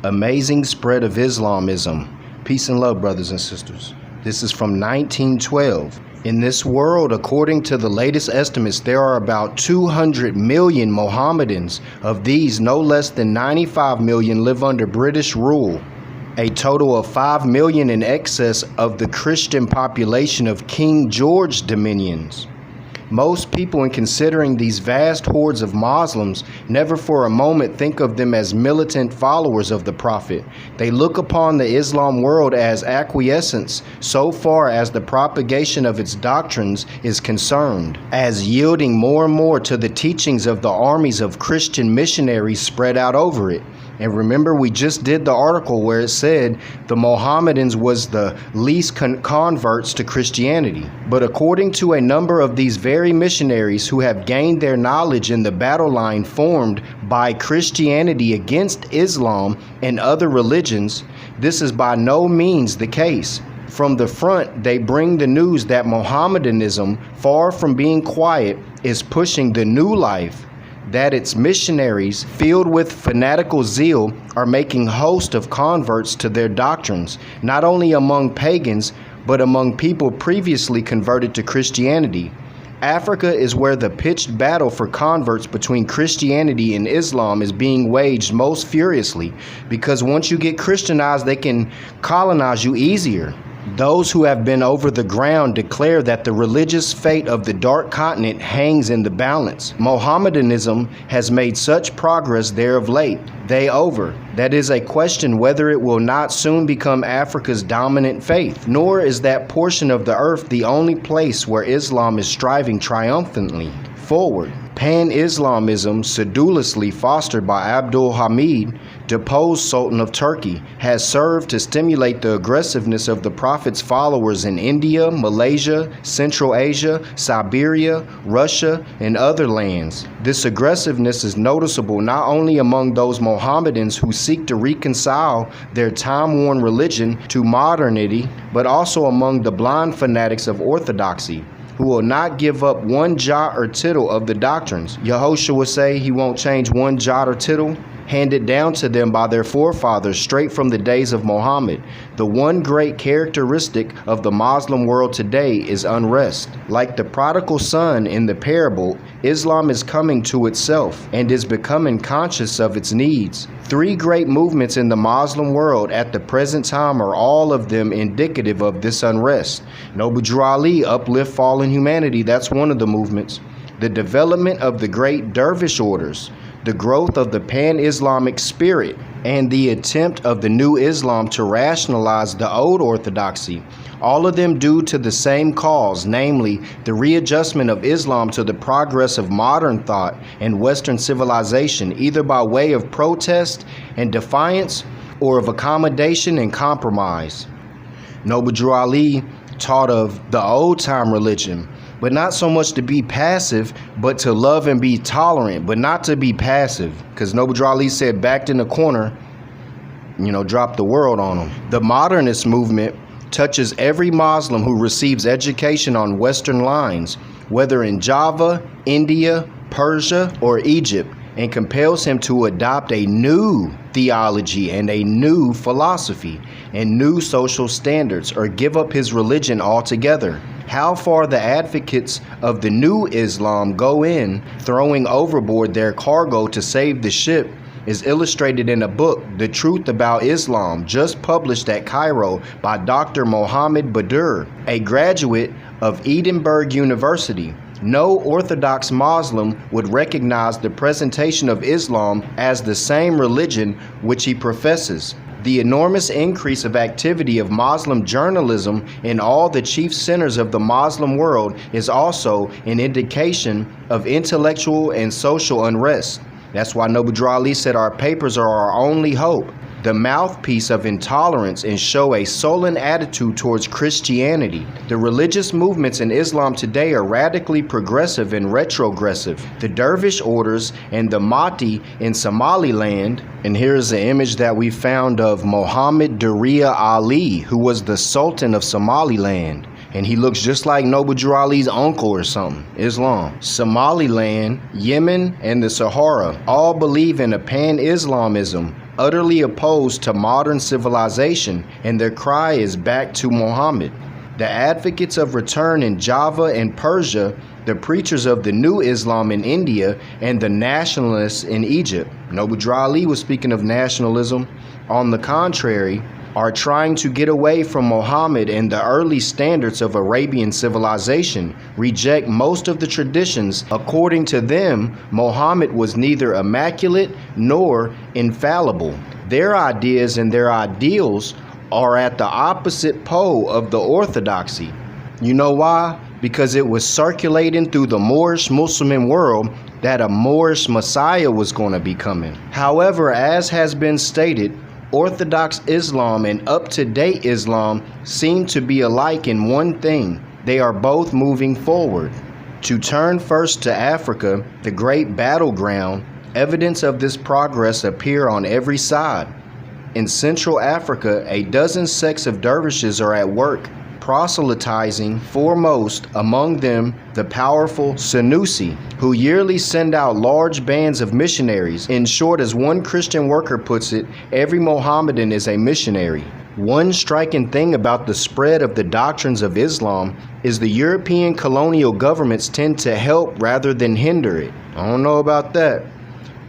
Amazing Spread of Islamism. Peace and love, brothers and sisters. This is from 1912. In this world, according to the latest estimates, there are about 200 million Mohammedans. Of these, no less than 95 million live under British rule. A total of 5 million in excess of the Christian population of King George dominions. Most people, in considering these vast hordes of Muslims, never for a moment think of them as militant followers of the Prophet. They look upon the Islam world as acquiescence so far as the propagation of its doctrines is concerned, as yielding more and more to the teachings of the armies of Christian missionaries spread out over it. And remember, we just did the article where it said the Mohammedans was the least converts to Christianity. But according to a number of these very missionaries who have gained their knowledge in the battle line formed by Christianity against Islam and other religions, this is by no means the case. From the front, they bring the news that Mohammedanism, far from being quiet, is pushing the new life, that its missionaries, filled with fanatical zeal, are making hosts of converts to their doctrines, not only among pagans, but among people previously converted to Christianity. Africa is where the pitched battle for converts between Christianity and Islam is being waged most furiously, because once you get Christianized, they can colonize you easier. Those who have been over the ground declare that the religious fate of the dark continent hangs in the balance. Mohammedanism has made such progress there of late. That is a question whether it will not soon become Africa's dominant faith. Nor is that portion of the earth the only place where Islam is striving triumphantly forward. Pan-Islamism, sedulously fostered by Abdul Hamid, deposed Sultan of Turkey, has served to stimulate the aggressiveness of the Prophet's followers in India, Malaysia, Central Asia, Siberia, Russia, and other lands. This aggressiveness is noticeable not only among those Mohammedans who seek to reconcile their time-worn religion to modernity, but also among the blind fanatics of orthodoxy, who will not give up one jot or tittle of the doctrines. Yahushua would say he won't change one jot or tittle handed down to them by their forefathers straight from the days of Muhammad. The one great characteristic of the Muslim world today is unrest. Like the prodigal son in the parable, Islam is coming to itself and is becoming conscious of its needs. 3 great movements in the Muslim world at the present time are all of them indicative of this unrest. Noble Drew Ali, Uplift Fallen Humanity, that's one of the movements. The development of the great dervish orders, the growth of the pan-Islamic spirit, and the attempt of the new Islam to rationalize the old orthodoxy, all of them due to the same cause, namely the readjustment of Islam to the progress of modern thought and Western civilization, either by way of protest and defiance or of accommodation and compromise. Noble Drew Ali taught of the old-time religion, but not so much to be passive, but to love and be tolerant, but not to be passive. Because Noble Drew Ali said, backed in the corner, drop the world on them. The modernist movement touches every Muslim who receives education on Western lines, whether in Java, India, Persia, or Egypt, and compels him to adopt a new theology and a new philosophy and new social standards, or give up his religion altogether. How far the advocates of the new Islam go in throwing overboard their cargo to save the ship is illustrated in a book, The Truth About Islam, just published at Cairo by Dr. Mohammed Badur, a graduate of Edinburgh University. No Orthodox Muslim would recognize the presentation of Islam as the same religion which he professes. The enormous increase of activity of Muslim journalism in all the chief centers of the Muslim world is also an indication of intellectual and social unrest. That's why Noble Drew Ali said our papers are our only hope, the mouthpiece of intolerance, and show a sullen attitude towards Christianity. The religious movements in Islam today are radically progressive and retrogressive. The dervish orders and the Mahdi in Somaliland, and here's the image that we found of Muhammad Daria Ali, who was the Sultan of Somaliland. And he looks just like Noble Drew Ali's uncle or something. Islam. Somaliland, Yemen, and the Sahara all believe in a pan-Islamism, utterly opposed to modern civilization, and their cry is back to Muhammad. The advocates of return in Java and Persia, the preachers of the new Islam in India, and the nationalists in Egypt. Noble Drew Ali was speaking of nationalism. On the contrary, are trying to get away from Muhammad and the early standards of Arabian civilization, reject most of the traditions. According to them, Muhammad was neither immaculate nor infallible. Their ideas and their ideals are at the opposite pole of the orthodoxy. You know why? Because it was circulating through the Moorish Muslim world that a Moorish Messiah was going to be coming. However, as has been stated, Orthodox Islam and up-to-date Islam seem to be alike in one thing: they are both moving forward. To turn first to Africa, the great battleground, evidence of this progress appear on every side. In Central Africa, a dozen sects of dervishes are at work, proselytizing, foremost among them the powerful Sanusi, who yearly send out large bands of missionaries. In short, as one Christian worker puts it, every Mohammedan is a missionary. One striking thing about the spread of the doctrines of Islam is the European colonial governments tend to help rather than hinder it. I don't know about that.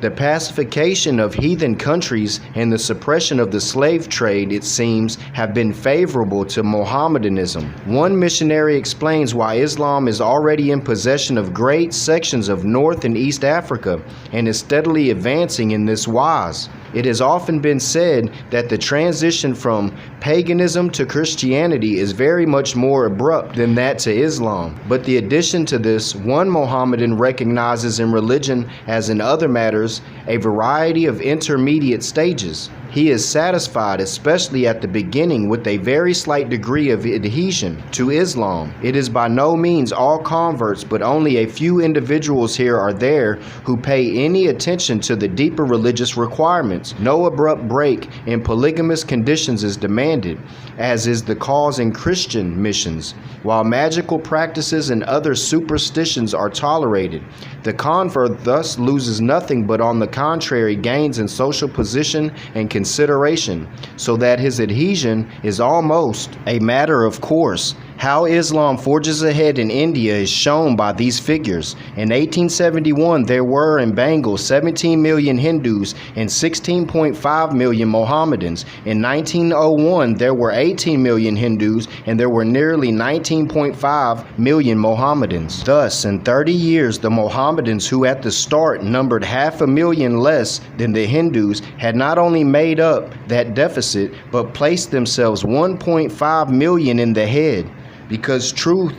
The pacification of heathen countries and the suppression of the slave trade, it seems, have been favorable to Mohammedanism. One missionary explains why Islam is already in possession of great sections of North and East Africa and is steadily advancing in this wise. It has often been said that the transition from paganism to Christianity is very much more abrupt than that to Islam. But the addition to this, one Mohammedan recognizes in religion, as in other matters, a variety of intermediate stages. He is satisfied, especially at the beginning, with a very slight degree of adhesion to Islam. It is by no means all converts, but only a few individuals here are there who pay any attention to the deeper religious requirements. No abrupt break in polygamous conditions is demanded, as is the cause in Christian missions, while magical practices and other superstitions are tolerated. The convert thus loses nothing, but on the contrary gains in social position and consideration, so that his adhesion is almost a matter of course. How Islam forges ahead in India is shown by these figures. In 1871, there were in Bengal 17 million Hindus and 16.5 million Mohammedans. In 1901, there were 18 million Hindus and there were nearly 19.5 million Mohammedans. Thus, in 30 years, the Mohammedans, who at the start numbered 500,000 less than the Hindus, had not only made up that deficit, but placed themselves 1.5 million in the head. Because truth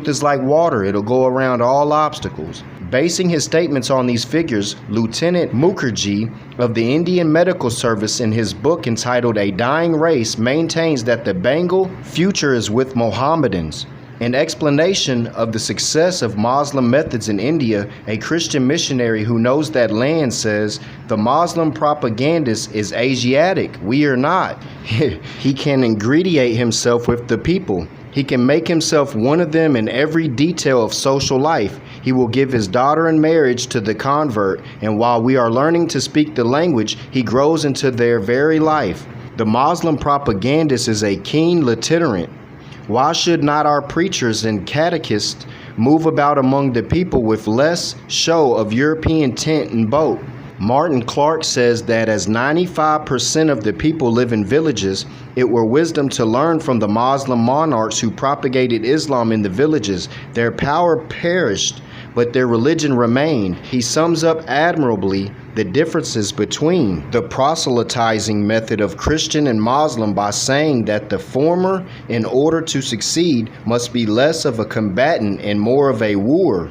is like water, it'll go around all obstacles. Basing his statements on these figures, Lieutenant Mukherjee of the Indian Medical Service, in his book entitled A Dying Race, maintains that the Bengal future is with Mohammedans. In explanation of the success of Muslim methods in India, a Christian missionary who knows that land says, "The Muslim propagandist is Asiatic, we are not." He can ingratiate himself with the people. He can make himself one of them in every detail of social life. He will give his daughter in marriage to the convert, and while we are learning to speak the language, he grows into their very life. The Muslim propagandist is a keen literant. Why should not our preachers and catechists move about among the people with less show of European tent and boat? Martin Clark says that as 95% of the people live in villages, it were wisdom to learn from the Muslim monarchs who propagated Islam in the villages. Their power perished, but their religion remained. He sums up admirably the differences between the proselytizing method of Christian and Muslim by saying that the former, in order to succeed, must be less of a combatant and more of a wooer.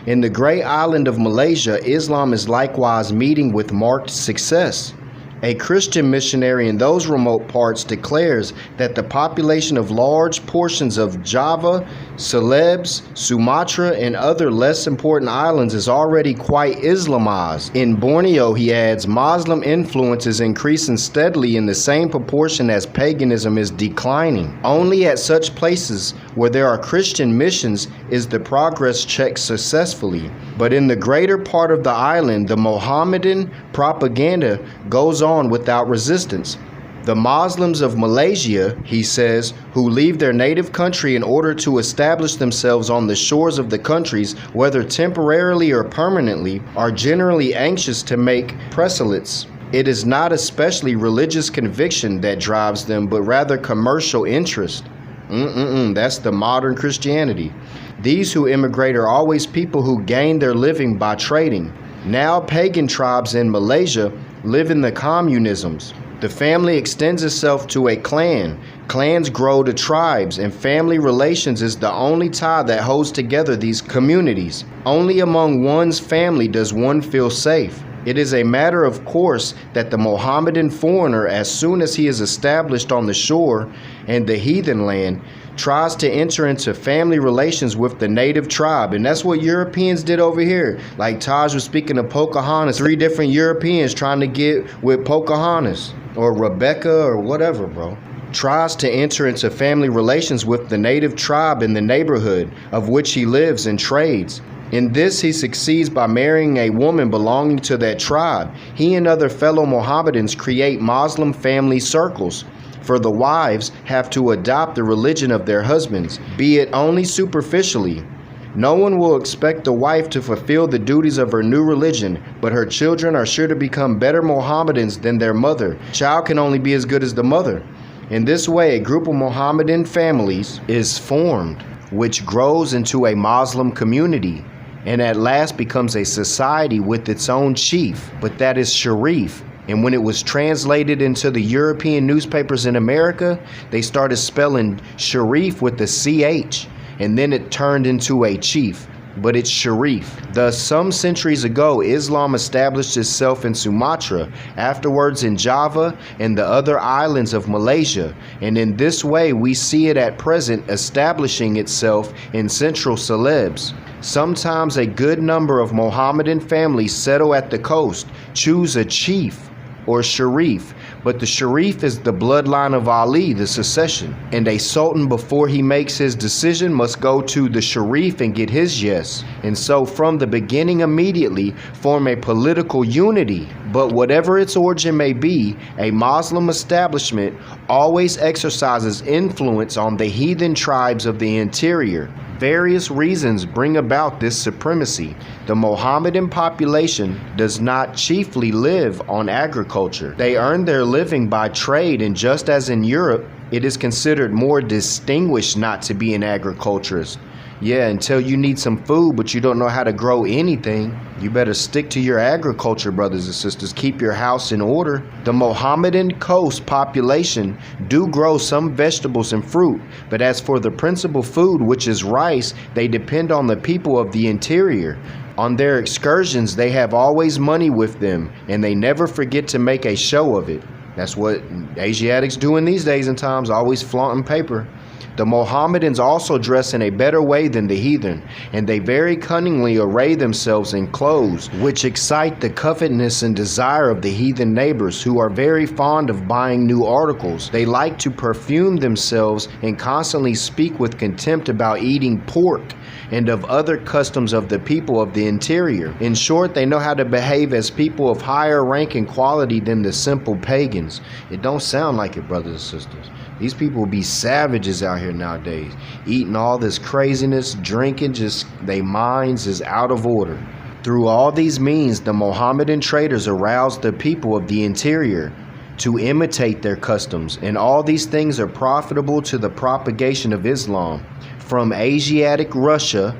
In the great island of Malaysia, Islam is likewise meeting with marked success. A Christian missionary in those remote parts declares that the population of large portions of Java, Celebes, Sumatra, and other less important islands is already quite Islamized. In Borneo, he adds, Muslim influence is increasing steadily in the same proportion as paganism is declining. Only at such places where there are Christian missions is the progress checked successfully. But in the greater part of the island, the Mohammedan propaganda goes on without resistance. The Muslims of Malaysia, he says, who leave their native country in order to establish themselves on the shores of the countries, whether temporarily or permanently, are generally anxious to make proselytes. It is not especially religious conviction that drives them, but rather commercial interest. That's the modern Christianity. These who immigrate are always people who gain their living by trading. Now pagan tribes in Malaysia live in the communisms. The family extends itself to a clan. Clans grow to tribes, and family relations is the only tie that holds together these communities. Only among one's family does one feel safe. It is a matter of course that the Mohammedan foreigner, as soon as he is established on the shore and the heathen land, tries to enter into family relations with the native tribe. And that's what Europeans did over here. Like Taj was speaking of Pocahontas, 3 different Europeans trying to get with Pocahontas or Rebecca or whatever, bro. Tries to enter into family relations with the native tribe in the neighborhood of which he lives and trades. In this, he succeeds by marrying a woman belonging to that tribe. He and other fellow Mohammedans create Muslim family circles, for the wives have to adopt the religion of their husbands, be it only superficially. No one will expect the wife to fulfill the duties of her new religion, but her children are sure to become better Mohammedans than their mother. Child can only be as good as the mother. In this way, a group of Mohammedan families is formed, which grows into a Muslim community, and at last becomes a society with its own chief, but that is Sharif. And when it was translated into the European newspapers in America, they started spelling Sharif with the CH, and then it turned into a chief, but it's Sharif. Thus, some centuries ago, Islam established itself in Sumatra, afterwards in Java and the other islands of Malaysia, and in this way we see it at present establishing itself in central Celebes. Sometimes a good number of Mohammedan families settle at the coast, choose a chief or Sharif, but the Sharif is the bloodline of Ali, the succession, and a sultan before he makes his decision must go to the Sharif and get his yes, and so from the beginning immediately form a political unity. But whatever its origin may be, a Muslim establishment always exercises influence on the heathen tribes of the interior. Various reasons bring about this supremacy. The Mohammedan population does not chiefly live on agriculture. They earn their living by trade, and just as in Europe, it is considered more distinguished not to be an agriculturist. Yeah, until you need some food, but you don't know how to grow anything, you better stick to your agriculture, brothers and sisters. Keep your house in order. The Mohammedan coast population do grow some vegetables and fruit, but as for the principal food, which is rice, they depend on the people of the interior. On their excursions, they have always money with them, and they never forget to make a show of it. That's what Asiatics do in these days and times, always flaunting paper. The Mohammedans also dress in a better way than the heathen, and they very cunningly array themselves in clothes which excite the covetousness and desire of the heathen neighbors, who are very fond of buying new articles. They like to perfume themselves and constantly speak with contempt about eating pork and of other customs of the people of the interior. In short, they know how to behave as people of higher rank and quality than the simple pagans. It don't sound like it, brothers and sisters. These people be savages out here nowadays, eating all this craziness, drinking, just their minds is out of order. Through all these means, the Mohammedan traders arouse the people of the interior to imitate their customs, and all these things are profitable to the propagation of Islam. From Asiatic Russia,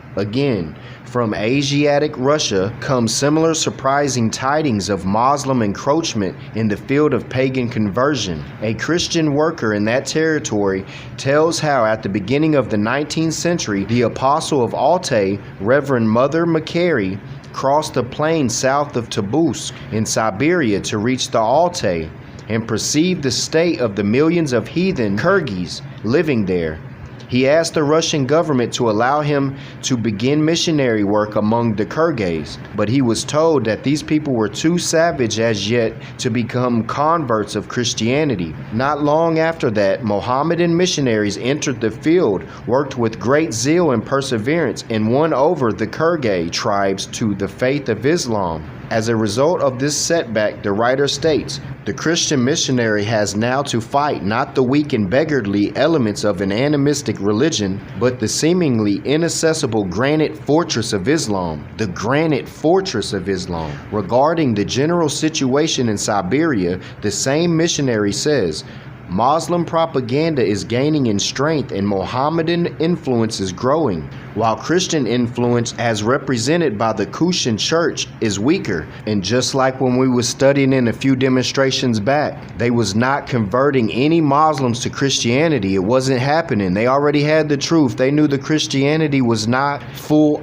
come similar surprising tidings of Muslim encroachment in the field of pagan conversion. A Christian worker in that territory tells how at the beginning of the 19th century, the apostle of Altay, Reverend Mother Macquarie, crossed the plain south of Tobolsk in Siberia to reach the Altay and perceived the state of the millions of heathen Kyrgyz living there. He asked the Russian government to allow him to begin missionary work among the Kyrgyz, but he was told that these people were too savage as yet to become converts of Christianity. Not long after that, Mohammedan missionaries entered the field, worked with great zeal and perseverance, and won over the Kyrgyz tribes to the faith of Islam. As a result of this setback, the writer states, the Christian missionary has now to fight not the weak and beggarly elements of an animistic religion, but the seemingly inaccessible granite fortress of Islam. The granite fortress of Islam. Regarding the general situation in Siberia, the same missionary says, Muslim propaganda is gaining in strength and Mohammedan influence is growing, while Christian influence as represented by the Kushan church is weaker. And just like when we were studying in a few demonstrations back, they was not converting any Muslims to Christianity. It wasn't happening. They already had the truth. They knew the Christianity was not full.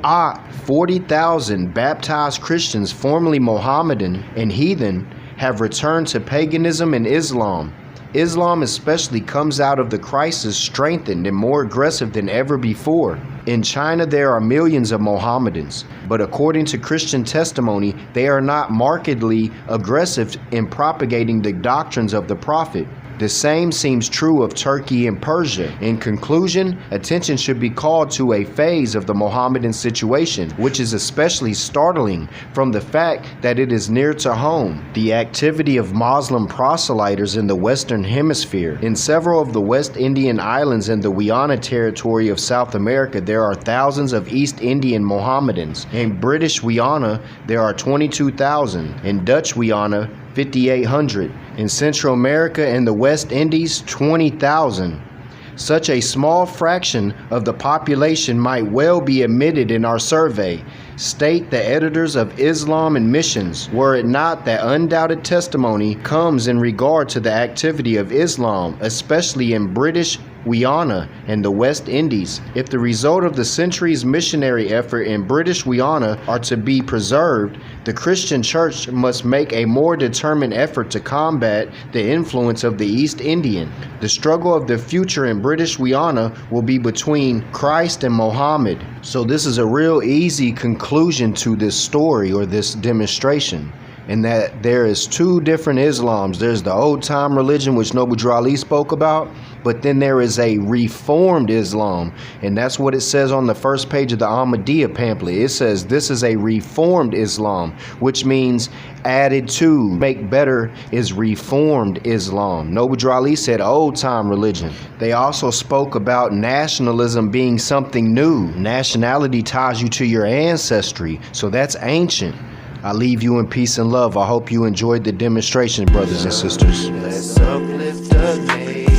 40,000 baptized Christians, formerly Mohammedan and heathen, have returned to paganism and Islam. Islam especially comes out of the crisis strengthened and more aggressive than ever before. In China, there are millions of Mohammedans, but according to Christian testimony, they are not markedly aggressive in propagating the doctrines of the Prophet. The same seems true of Turkey and Persia. In conclusion, attention should be called to a phase of the Mohammedan situation, which is especially startling from the fact that it is near to home. The activity of Muslim proselyters in the Western Hemisphere. In several of the West Indian islands and the Guyana territory of South America, there are thousands of East Indian Mohammedans. In British Guyana, there are 22,000. In Dutch Guyana, 5,800. In Central America and the West Indies, 20,000. Such a small fraction of the population might well be omitted in our survey, state the editors of Islam and Missions, were it not that undoubted testimony comes in regard to the activity of Islam, especially in British Guyana and the West Indies. If the result of the centuries' missionary effort in British Guyana are to be preserved, the Christian church must make a more determined effort to combat the influence of the East Indian. The struggle of the future in British Guyana will be between Christ and Mohammed. So this is a real easy conclusion to this story or this demonstration, in that there is two different Islams. There's the old time religion, which Noble Drew Ali spoke about, but then there is a reformed Islam, and that's what it says on the first page of the Ahmadiyya pamphlet. It says this is a reformed Islam, which means added to, make better, is reformed Islam. Noble Drew Ali said old time religion. They also spoke about nationalism being something new. Nationality ties you to your ancestry, so that's ancient. I leave you in peace and love. I hope you enjoyed the demonstration, brothers and sisters.